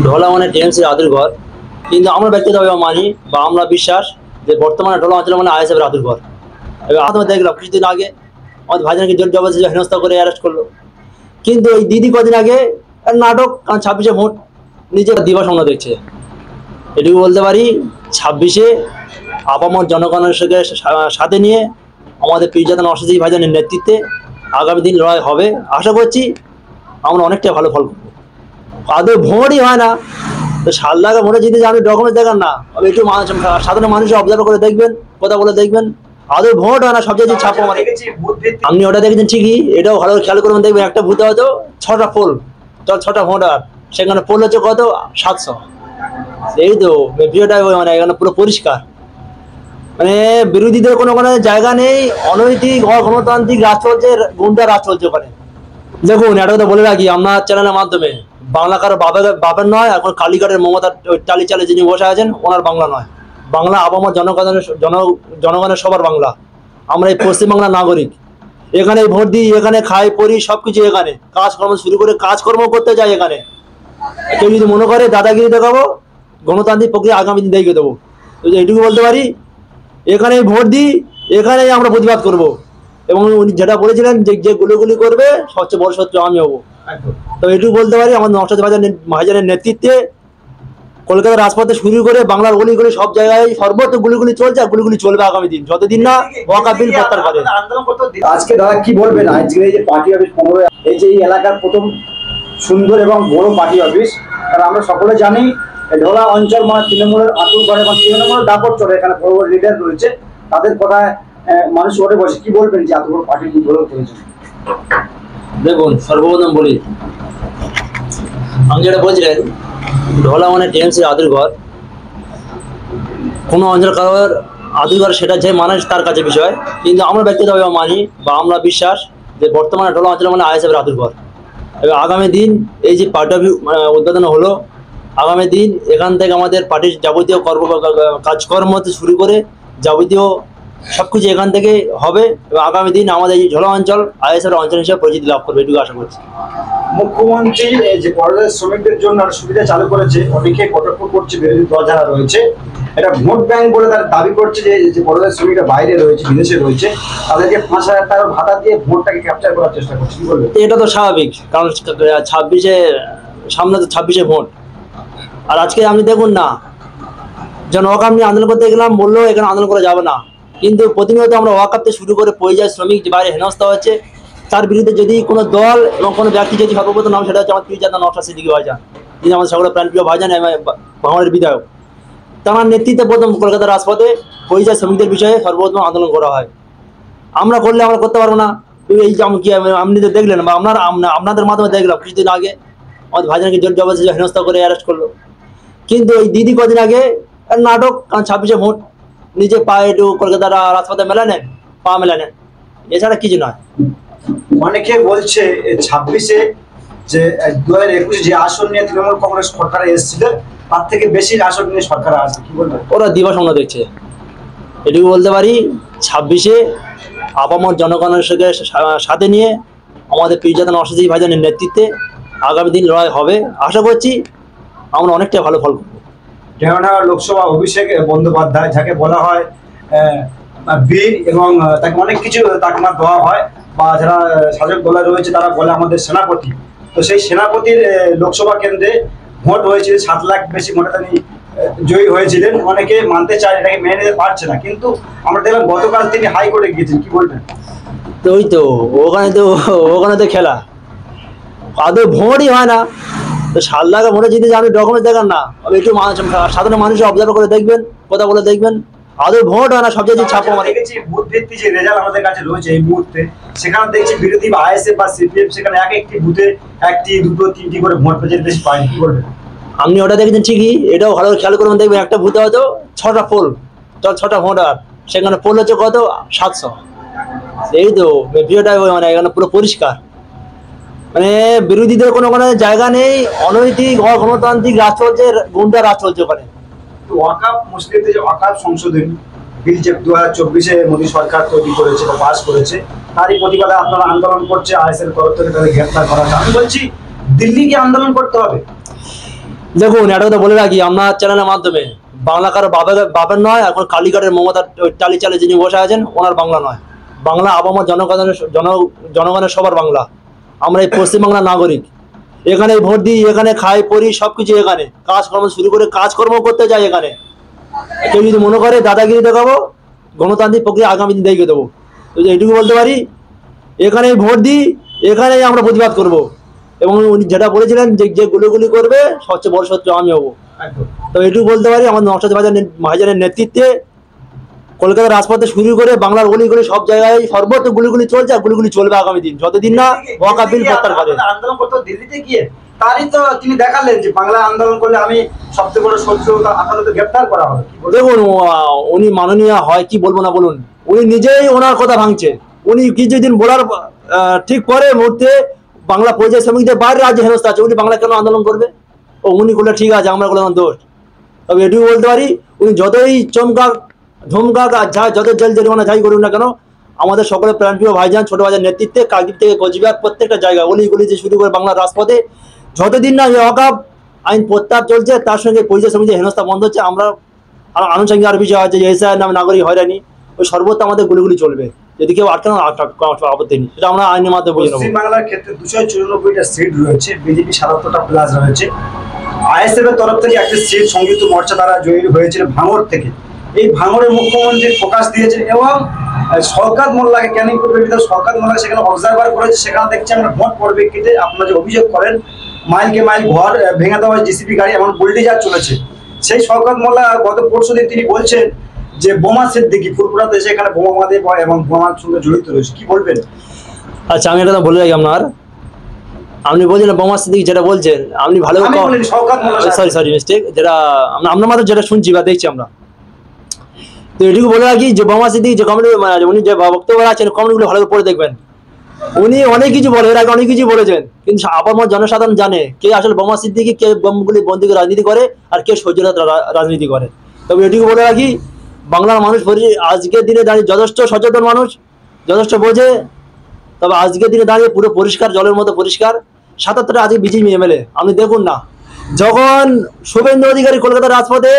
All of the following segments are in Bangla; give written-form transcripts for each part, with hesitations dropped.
ঢোলা মানে টিএমসির আদুর ঘর, কিন্তু আমরা ব্যক্তিগতভাবে মানি বা আমরা বিশ্বাস যে বর্তমানে ঢোলা অঞ্চলে মানে আইএসএফের আদুর ঘর। এবার আমরা দেখলাম কিছুদিন আগে আমাদের ভাইজানকে জোর জবরদস্তি হেনস্থা করে অ্যারেস্ট করলো, কিন্তু এই দিদি কদিন আগে নাটক, কারণ 26-এ ভোট নিজে দিবস আমরা দেখছে। এটুকু বলতে পারি 26-এ আপামর জনগণের সাথে নিয়ে আমাদের পীরজাদা নওশাদ ভাইজানের নেতৃত্বে আগামী দিন লড়াই হবে। আশা করছি আমরা অনেকটা ভালো ফল করবো। আদৌ ভোটই হয় না তো সাল্লাকে ভোটে জিতে যে আপনি ডকুমেন্টস দেখান না, একটু সাধারণ মানুষ অবজার্ভ করে দেখবেন, কথা বলে দেখবেন, আদৌ ভোট হয় না, সব জায়গায় ছাপা মানে। আপনি ওটা দেখেছেন ঠিকই, এটাও ভালো খেয়াল করবেন, দেখবেন একটা বুথে হয়তো 6টা পোল, 6টা ভোটার, সেখানে পোল হচ্ছে কত 700। এই তো ভিডিওটা মানে এখানে পুরো পরিষ্কার, মানে বিরোধীদের কোনো জায়গা নেই। অনৈতিক অগণতান্ত্রিক রাজ চলছে, গুন্ডা রাজ চলছে ওখানে। দেখুন একটা কথা বলে রাখি আপনার চ্যানেলের মাধ্যমে, বাংলা কারো বাপের নয়। এখন কালীঘাটের মমতা টালি চালে যিনি বসে আছেন ওনার বাংলা নয়, বাংলা আপামর জনগণের সবার বাংলা। আমরা এই পশ্চিমবাংলার নাগরিক, এখানে ভোট দিই, এখানে খাই পড়ি, সবকিছু এখানে কাজকর্ম শুরু করে কাজকর্ম করতে যাই। এখানে কেউ যদি মনে করে দাদাগিরি দেখাবো, গণতান্ত্রিক প্রক্রিয়া আগামী দিন দেখিয়ে দেবো। এইটুকু বলতে পারি, এখানেই ভোট দিই, এখানেই আমরা প্রতিবাদ করব। এবং উনি যেটা বলেছিলেন যে গুলিগুলি করবে সবচেয়ে বড় শত্রু আমি হবো। তো এটুকু বলতে পারি, আমার নওশাদ ভাইজানের নেতৃত্বে কলকাতার রাজপথে শুরু করে বাংলার গলিগুলি সব জায়গায় সর্বত্র গুলিগুলি চলছে, আর গুলিগুলি চলবে আগামী দিন, যতদিন না ওয়াকাফ বিল প্রত্যাহার করে। আজকে দাদা কি বলবেন, আজকে এই যে পার্টি অফিস 15, এই যে এই এলাকার প্রথম সুন্দর এবং বড় পার্টি অফিস, আর আমরা সকলে জানি ঢোলা অঞ্চল মানে তৃণমূলের আতুল ঘর এবং তৃণমূলের দাপট চলে, এখানে বড় বড় লিডার রয়েছে, তাদের কথায় মানুষ ওঠে বসে। কি বলবেন যে এত বড় পার্টি গড়ে তুলেছে? দেখুন সর্বপ্রথম বলি, আমি যেটা বলছিলেন ঢোলা মানে টিএমসির আদুর ঘর, কোনো অঞ্চল কারোর আদুর ঘর সেটা যে মানুষ তার কাছে বিষয়, কিন্তু আমরা ব্যক্তিগতভাবে মানি বা আমরা বিশ্বাস যে বর্তমানে ঢোলা অঞ্চলে মানে আইএসএফের আদুর ঘর। এবার আগামী দিন এই যে পার্টি অফিস উদ্বোধন হলো, আগামী দিন এখান থেকে আমাদের পার্টির যাবতীয় কাজকর্ম শুরু করে যাবতীয় সবকিছু এখান থেকে হবে, এবং আগামী দিন আমাদের এই ঢোলা অঞ্চল আইএসএফের অঞ্চল হিসেবে পরিচিতি লাভ করবে, এটুকু আশা করছি। মুখ্যমন্ত্রী যে পরিযায়ী শ্রমিকদের জন্য সুবিধা চালু করেছে, অনেকে কটাক্ষ করছে বিরোধী দল যারা রয়েছে, এটা ভোট ব্যাংক বলে তারা দাবি করছে যে পরিযায়ী শ্রমিকরা বাইরে রয়েছে, বিদেশে রয়েছে, তাদেরকে 5,000 টাকার ভাতা দিয়ে ভোটটাকে ক্যাপচার করার চেষ্টা করছে। কি বলবেন? এটা তো স্বাভাবিক, কারণ 26-এ সামনে তো 26-এ ভোট। আর আজকে আপনি দেখুন না, যখন ওয়াকাপ নিয়ে আন্দোলন করতে গেলাম বললো এখানে আন্দোলন করা যাবে না, কিন্তু প্রতিনিয়ত আমরা ওয়াকাপ থেকে শুরু করে পরিযায়ী শ্রমিক যে বাইরে হেনস্থা হচ্ছে, তার বিরুদ্ধে যদি কোনো দল এবং কোনো ব্যক্তি যদি সর্বপ্রথম নাম, সেটা হচ্ছে আমার পীরজাদা নওশাদ ভাইজান, যিনি আমাদের সকলের প্রাণপ্রিয় ভাইজান এবং ভাঙড়ের বিধায়ক। তার নেতৃত্বে প্রথম কলকাতার রাজপথে পরিযায়ী শ্রমিকদের বিষয়ে সর্বপ্রথম আন্দোলন করা হয়। আমরা করলে আমরা করতে পারবো না। এই যে কি আপনি তো দেখলেন বা আপনাদের মাধ্যমে দেখলাম কিছুদিন আগে আমাদের ভাইজানকে জোর জবরদস্তি হেনস্থা করে অ্যারেস্ট করলো, কিন্তু এই দিদি কদিন আগে নাটক, কারণ 26-এ ভোট নিজে পায়ে একটু কলকাতার রাজপথে মেলা নেন, পা মেলা নেন, এছাড়া কিছু নয়। অনেকে বলছে 26-এ যে 2021 যে আসন নিয়ে তৃণমূল কংগ্রেস সরকারে এসেছিল, তার থেকে বেশি আসন নিয়ে সরকারে আসবে। কি বলবেন? ওরা দিবস আমরা দেখছে। এটুকু বলতে পারি 26-এ আপামর জনগণের সাথে নিয়ে আমাদের পীরজাদা নওশাদ ভাইজানের নেতৃত্বে আগামী দিন লড়াই হবে। আশা করছি আমরা অনেকটা ভালো ফল করবো। কেননা লোকসভা অভিষেক বন্দ্যোপাধ্যায়, যাকে বলা হয় বীর, এবং তাকে অনেক কিছু তাকমা দেওয়া হয়, বা যারা শাসক দলে রয়েছে তারা বলে আমাদের সেনাপতি। তো সেই সেনাপতির লোকসভা কেন্দ্রে ভোট হয়েছিল, 7 লাখ বেশি ভোটে তিনি জয়ী হয়েছিলেন। অনেকে মানতে চায়, এটাকে মেনে নিতে পারছে না, কিন্তু আমরা দেখলাম গতকাল তিনি হাইকোর্টে গিয়েছেন। কি বলবেন? তো ওই তো ওখানে তো খেলা, আদৌ ভোটই হয় না তো সাল্লাকে ভোটে জিতে যে আপনি ডকুমেন্টস দেখান না, একটু সাধারণ মানুষ অবজার্ভ করে দেখবেন, কথা বলে দেখবেন, আদৌ ভোট হয় না, সব জায়গায় ছাপা মানে। দেখেছি বুথ ভিত্তিক যে রেজাল্ট আমাদের কাছে রয়েছে এই মুহূর্তে, সেখানে দেখছি বিরোধী বা আইএসএফ বা সিপিএম সেখানে এক একটি বুথে 1টি 2টো 3টি করে ভোট পেয়েছে, বেশি পায়নি। কি বলবেন? আপনি ওটা দেখেছেন ঠিকই, এটাও ভালো খেয়াল করবেন, দেখবেন একটা বুথে হয়তো 6টা পোল, 6টা ভোটার, সেখানে পোল হচ্ছে কত 700। এই তো ভিডিওটা মানে এখানে পুরো পরিষ্কার, মানে বিরোধীদের কোনো জায়গা নেই। অনৈতিক অগণতান্ত্রিক রাজ চলছে, গুন্ডা রাজ চলছে ওখানে। ওয়াকাফ মুসলিমদের যে ওয়াকাফ সংশোধনী বিল যে 2024-এ মোদী সরকার তৈরি করেছে বা পাস করেছে, তারই প্রতিবাদে আপনারা আন্দোলন করছে, আইএসএর তরফ থেকে তাদের গ্রেফতার করা। আমি বলছি দিল্লিকে আন্দোলন করতে হবে। দেখুন একটা কথা বলে রাখি আপনার চ্যানেলের মাধ্যমে, বাংলা কারো বাবার নয়, এখন কালীঘাটের মমতার টালি চালে যিনি বসে আছেন ওনার বাংলা নয়। বাংলা আপামর জনগণের সবার বাংলা। আমরা এই পশ্চিমবাংলার নাগরিক, এখানে ভোট দিই, এখানে খাই পড়ি, সবকিছু এখানে কাজকর্ম শুরু করে কাজকর্ম করতে যাই এখানে। কেউ যদি মনে করে দাদাগিরি দেখাবো, গণতান্ত্রিক প্রক্রিয়া আগামী দিন দেখিয়ে দেবো। তো এইটুকু বলতে পারি, এখানেই ভোট দিই, এখানেই আমরা প্রতিবাদ করব। এবং উনি যেটা বলেছিলেন যে যে গুলিগুলি করবে সবচেয়ে বড় শত্রু আমি হবো। তো এটুকু বলতে পারি, আমার নওশাদ ভাইজানের নেতৃত্বে কলকাতার রাজপথে শুরু করে বাংলার গলিগুলি সব জায়গায় সর্বত্র গুলিগুলি চলছে, আর গুলিগুলি চলবে আগামী দিন, যতদিন না ওয়াকাফ বিল প্রত্যাহার করে। আন্দোলন করতে দিল্লিতে গিয়ে তারই তো তিনি দেখালেন যে বাংলা আন্দোলন করলে আমি সবচেয়ে বড় শত্রু, আপাতত গ্রেপ্তার করা হবে। দেখুন উনি মাননীয় হয় কি বলবো না বলুন, উনি নিজেই ওনার কথা ভাঙছে। উনি কিছুদিন বলার ঠিক পরে মুহূর্তে বাংলা পরিযায়ী শ্রমিকদের বাইরে রাজ্যে হেনস্থা আছে, উনি বাংলা কেন আন্দোলন করবে? ও উনি করলে ঠিক আছে, আমরা করলে আমার দোষ। তবে এটুকু বলতে পারি, উনি যতই চমকাক ধমকাক আর যত জেল জরিমানা যাই করুন না কেন, আমাদের সকলের প্রাণপ্রিয় ভাইজান ছোট ভাইজান নেতৃত্বে কাকদ্বীপ থেকে কোচবিহার প্রত্যেকটা জায়গা অলিগুলি যে শুরু করে বাংলার রাজপথে যতদিন না ওয়াকাফ আইন প্রত্যাহার চলছে, তার সঙ্গে পরিযায়ী শ্রমিকদের হেনস্থা বন্ধ হচ্ছে, আমরা আনুষঙ্গিক আর বিষয় আছে যে এসআইয়ের নামে নাগরিক হয়রানি, ওই সর্বত্র আমাদের গুলিগুলি চলবে। যদি কেউ আটকানো আপত্তি নেই, সেটা আমরা আইনের মাধ্যমে বুঝে নেব। পশ্চিমবাংলার ক্ষেত্রে 294টা সিট রয়েছে, বিজেপি 77টা প্লাস রয়েছে। আইএসএফ এর তরফ থেকে একটা সিট সংযুক্ত মোর্চা দ্বারা জয়ী হয়েছিল ভাঙড় থেকে। এই ভাঙড়ে মুখ্যমন্ত্রী ফোকাস দিয়েছেন এবং শওকত মোল্লাকে ক্যানিং পরিবেশিত শওকত মোল্লাকে সেখানে অবজারভার করেছে। সেখানে দেখছি আমরা ভোট পরিপ্রেক্ষিতে আপনারা যে অভিযোগ করেন মাইলকে মাইল ঘর ভেঙে দেওয়া জিসিপি গাড়ি এমন বুলডোজার চলেছে, সেই শওকত মোল্লা গত পরশুদিন তিনি বলছেন যে বোমা সিদ্দিকী ফুরফুরাতে এসে এখানে বোমা বাঁধে এবং বোমার সঙ্গে জড়িত রয়েছে, কি বলবেন? আচ্ছা আমি এটা বলে রাখি আপনার, আপনি বলছেন বোমা সিদ্দিকী যেটা বলছেন, আপনি ভালো সরি মিস্টেক, যেটা আপনার মাত্র যেটা শুনছি বা দেখছি আমরা। তো এটুকু বলে রাখি যে বোমা সিদ্দিকী যে কমেন্ট উনি যে বক্তব্য রাখছেন কমেন্টগুলো ভালো করে পড়ে দেখবেন। উনি অনেক কিছু বলে, এর আগে অনেক কিছু বলেছেন, কিন্তু আপামর জনসাধারণ জানে কে আসলে বোমা সিদ্দিকী, কে বোমগুলি বন্দী করে রাজনীতি করে আর কে সহ্যতা রাজনীতি করে। তবে এটুকু বলে রাখি, বাংলার মানুষ আজকের দিনে দাঁড়িয়ে যথেষ্ট সচেতন মানুষ, যথেষ্ট বোঝে। তবে আজকের দিনে দাঁড়িয়ে পুরো পরিষ্কার, জলের মতো পরিষ্কার। 77টা আজকে বিজেপি এমএলএ, আপনি দেখুন না, যখন শুভেন্দু অধিকারী কলকাতার রাজপথে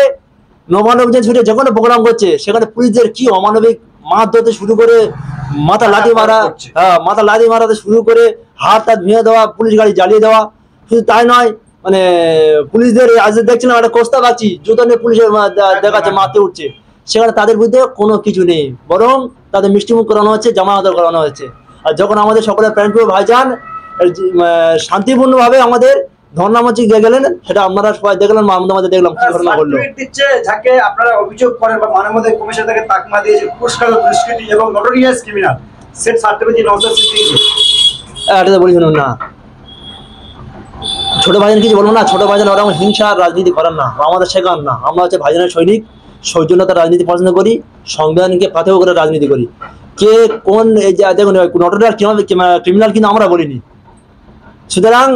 নবান্ন ছুটে যখন প্রোগ্রাম করছে, সেখানে পুলিশদের কি অমানবিক মার ধরতে শুরু করে মাথা লাথি মারাতে শুরু করে হাত টাত ভেঙে দেওয়া, পুলিশ গাড়ি জ্বালিয়ে দেওয়া। শুধু তাই নয়, মানে পুলিশদের আজ দেখছিলাম একটা কোস্তা বাচ্চি জুতো নিয়ে পুলিশের দেখাচ্ছে মারতে উঠছে, সেখানে তাদের বিরুদ্ধে কোনো কিছু নেই, বরং তাদের মিষ্টিমুখ করানো হচ্ছে, জামানত করানো হচ্ছে। আর যখন আমাদের সকলের প্রাণপ্রিয় ভাইজান শান্তিপূর্ণভাবে আমাদের ধর্ণা মঞ্চে গেলেন, সেটা আপনারা সবাই দেখলেন, আমাদের দেখলাম কি ঘটনা ঘটলো। যাকে আপনারা অভিযোগ করেন বা মানবাধিকার কমিশন থেকে তাকমা দিয়েছে পুরস্কার দুষ্কৃতী এবং notorious criminal, set certificate Naushad Siddiqui. এটা বলি শুনুন না, ছোট ভাইজান কিছু বলবো না, ছোট ভাইজান ওরা হিংসা রাজনীতি করার না, আমাদের শেখান না। আমরা হচ্ছে ভাইজানের সৈনিক, সৌজন্যতার রাজনীতি পছন্দ করি, সংবিধানকে পাথেয় করে রাজনীতি করি। কে কোন এই যে দেখুন নটোরিয়াস ক্রিমিনাল কিন্তু আমরা বলিনি। সুতরাং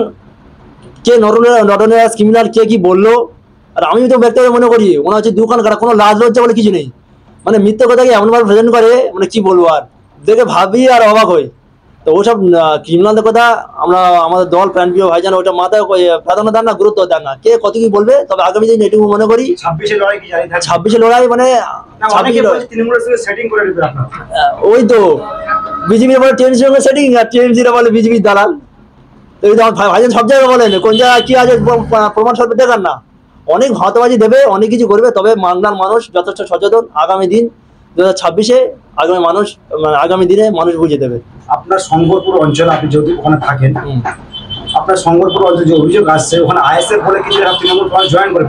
কে নটোরিয়াস ক্রিমিনাল কে কি বললো, আর আমি তো ব্যক্তিগত মনে করি ওনা হচ্ছে দোকান কাটা, কোনো লাজ লজ্জা বলে কিছু নেই। মানে মিথ্যে কথাকে এমনভাবে প্রেজেন্ট করে, মানে কি বলবো, আর দেখে ভাবি আর অবাক হই। তো ওসব ক্রিমিনালদের কথা আমরা আমাদের দল প্রাণপ্রিয় ভাইজান ওটা মাথায় প্রাধান্য দেন না, গুরুত্ব দেন না, কে কত কি বলবে। তবে আগামী দিন এটুকু মনে করি 26 লড়াই মানে ওই তো বিজেপির বলে টিএমসির সঙ্গে সেটিং, আর টিএমসিরা বলে বিজেপির দালাল। তো এই ভাইজান সব জায়গায় বলেন কোন জায়গায় কি আছে প্রমাণ সর্বে দেখান না, অনেক হাতবাজি দেবে, অনেক কিছু করবে। তবে বাংলার মানুষ যথেষ্ট সচেতন, আগামী দিন 2026-এ আগামী দিনে মানুষ বুঝে দেবে। আপনার শঙ্করপুর অঞ্চলে আপনি যদি ওখানে থাকেন, আপনার শঙ্করপুর অঞ্চলে যে অভিযোগ আসছে ওখানে আইএসএফ বলে কিছু তৃণমূল জয়েন করে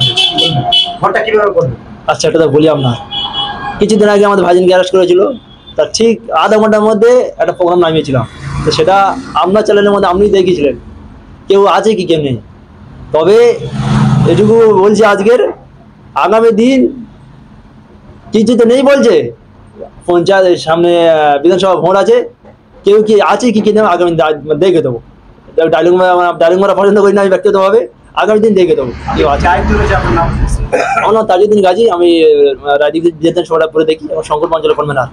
ঘরটা কিভাবে করবে? আচ্ছা এটা বলি আপনার, কিছুদিন আগে আমাদের ভাইজানকে অ্যারেস্ট করেছিল, তার ঠিক আধা ঘন্টার মধ্যে একটা প্রোগ্রাম নামিয়েছিলাম। তো সেটা আপনার চ্যানেলের মধ্যে আপনি দেখিয়েছিলেন, কেউ আছে কি কেউ নেই। তবে এটুকু বলছি আজকের আগামী দিন কিছু তো নেই বলছে, পঞ্চায়েতের সামনে বিধানসভা ভোট আছে, কেউ কি আছে কি নেই আগামী দেখে দেবো। ডায়লগ মারা পছন্দ করি না আমি ব্যক্তিগতভাবে, আগামী দিন দেখে দেবো কেউ আছে। আমার নাম তাজউদ্দিন গাজী, আমি রাজনীতি সভাটা পরে দেখি এবং শঙ্করপুর অঞ্চলের কনভেনার।